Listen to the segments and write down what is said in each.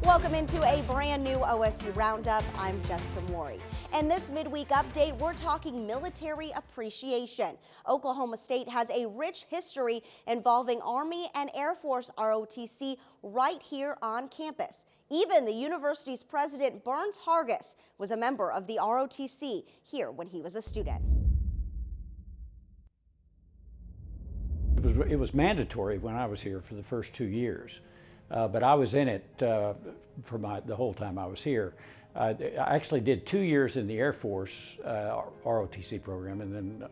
Welcome into a brand new OSU Roundup. I'm Jessica Maury. In this midweek update, we're talking military appreciation. Oklahoma State has a rich history involving Army and Air Force ROTC right here on campus. Even the university's President Burns Hargis was a member of the ROTC here when he was a student. It was mandatory when I was here for the first 2 years, but I was in it for the whole time I was here. I actually did 2 years in the Air Force ROTC program, and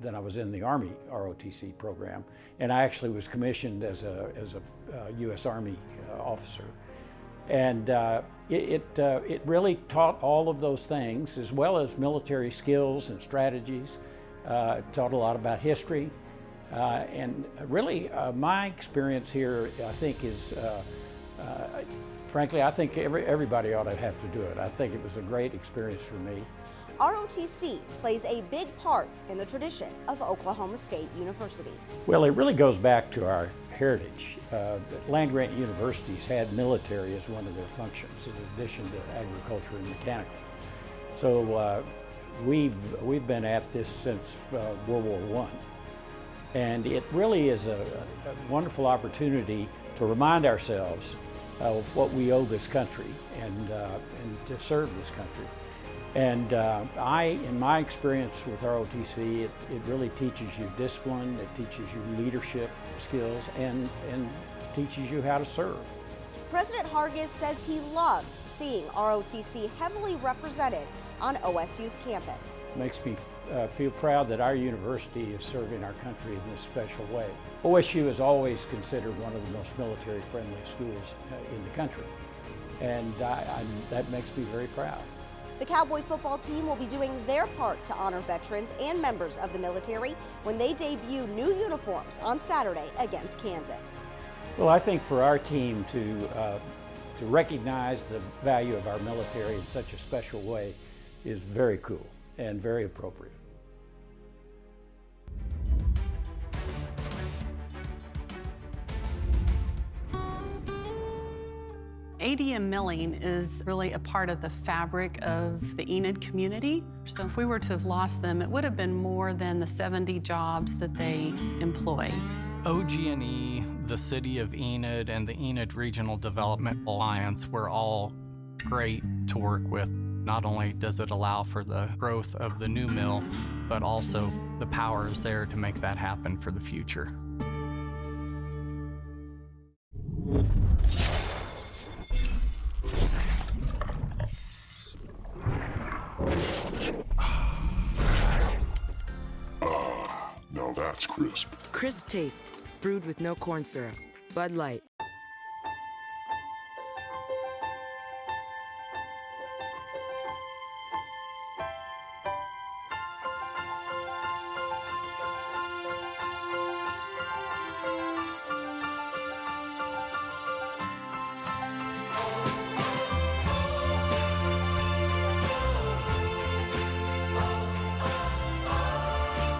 then I was in the Army ROTC program, and I actually was commissioned as a U.S. Army officer. And it really taught all of those things, as well as military skills and strategies. It taught a lot about history. And really, my experience here, I think, is, frankly, I think everybody ought to have to do it. I think it was a great experience for me. ROTC plays a big part in the tradition of Oklahoma State University. Well, it really goes back to our heritage. Land-grant universities had military as one of their functions, in addition to agriculture and mechanical. So we've been at this since World War I. And it really is a wonderful opportunity to remind ourselves of what we owe this country and to serve this country. And in my experience with ROTC, it really teaches you discipline, it teaches you leadership skills, and teaches you how to serve. President Hargis says he loves seeing ROTC heavily represented on OSU's campus. It makes me feel proud that our university is serving our country in this special way. OSU is always considered one of the most military-friendly schools in the country, and that makes me very proud. The Cowboy football team will be doing their part to honor veterans and members of the military when they debut new uniforms on Saturday against Kansas. Well, I think for our team to recognize the value of our military in such a special way is very cool and very appropriate. ADM milling is really a part of the fabric of the Enid community. So if we were to have lost them, it would have been more than the 70 jobs that they employ. OG&E, the City of Enid, and the Enid Regional Development Alliance were all great to work with. Not only does it allow for the growth of the new mill, but also the power is there to make that happen for the future. Now that's crisp. Crisp taste, brewed with no corn syrup. Bud Light.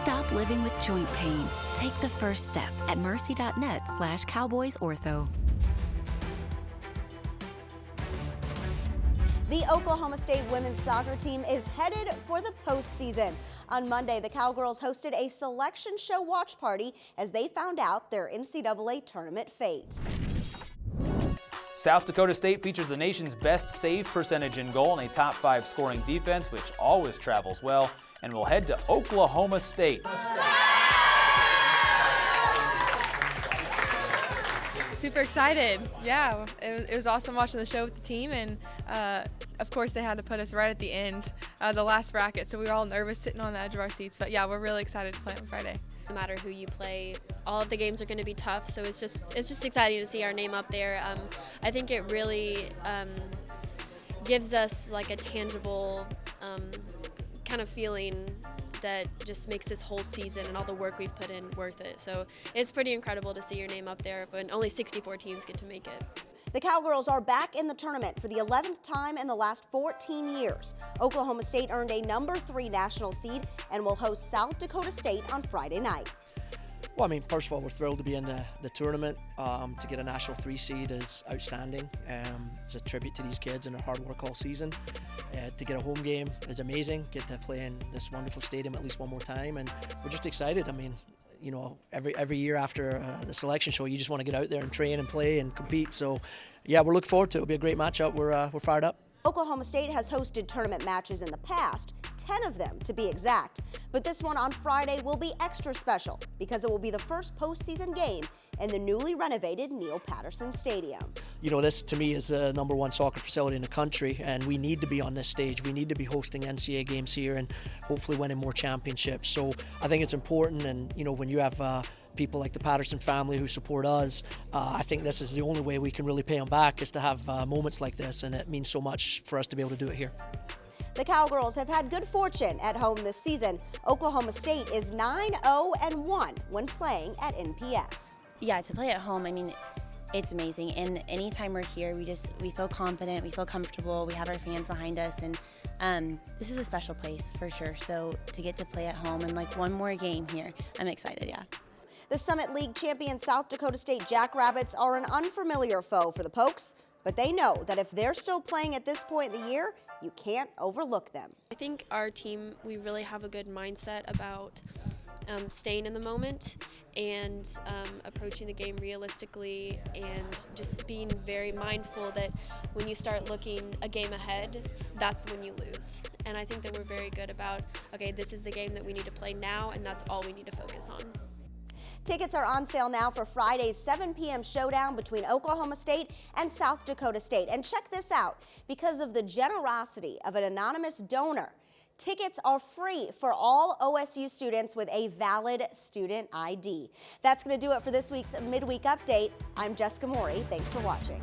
Stop living with joint pain. Take the first step at mercy.net/cowboysortho. The Oklahoma State women's soccer team is headed for the postseason. On Monday, the Cowgirls hosted a selection show watch party as they found out their NCAA tournament fate. South Dakota State features the nation's best save percentage in goal and a top 5 scoring defense, which always travels well, and will head to Oklahoma State. Super excited. Yeah, it was awesome watching the show with the team, and of course they had to put us right at the end, the last bracket, so we were all nervous sitting on the edge of our seats, but yeah, we're really excited to play on Friday. No matter who you play, all of the games are going to be tough, so it's just exciting to see our name up there. I think it really gives us like a tangible kind of feeling that just makes this whole season and all the work we've put in worth it. So it's pretty incredible to see your name up there when only 64 teams get to make it. The Cowgirls are back in the tournament for the 11th time in the last 14 years. Oklahoma State earned a #3 national seed and will host South Dakota State on Friday night. Well, I mean, first of all, we're thrilled to be in the tournament. To get a national 3 seed is outstanding. It's a tribute to these kids and their hard work all season. To get a home game is amazing. Get to play in this wonderful stadium at least one more time, and we're just excited. I mean, you know, every year after the selection show, you just want to get out there and train and play and compete. So, yeah, we're looking forward to it. It'll be a great matchup. We're fired up. Oklahoma State has hosted tournament matches in the past, 10 of them to be exact. But this one on Friday will be extra special because it will be the first postseason game in the newly renovated Neil Patterson Stadium. You know, this to me is the #1 soccer facility in the country, and we need to be on this stage. We need to be hosting NCAA games here and hopefully winning more championships. So I think it's important, and you know, when you have people like the Patterson family who support us, I think this is the only way we can really pay them back, is to have moments like this, and it means so much for us to be able to do it here. The Cowgirls have had good fortune at home this season. Oklahoma State is 9-0-1 when playing at NPS. Yeah, to play at home, I mean, it's amazing. And anytime we're here, we feel confident, we feel comfortable, we have our fans behind us, and this is a special place for sure. So to get to play at home and like one more game here, I'm excited, yeah. The Summit League champion South Dakota State Jackrabbits are an unfamiliar foe for the Pokes, but they know that if they're still playing at this point in the year, you can't overlook them. I think our team, we really have a good mindset about staying in the moment and approaching the game realistically, and just being very mindful that when you start looking a game ahead, that's when you lose. And I think that we're very good about, okay, this is the game that we need to play now, and that's all we need to focus on. Tickets are on sale now for Friday's 7 p.m. showdown between Oklahoma State and South Dakota State. And check this out, because of the generosity of an anonymous donor, tickets are free for all OSU students with a valid student ID. That's going to do it for this week's Midweek Update. I'm Jessica Maury. Thanks for watching.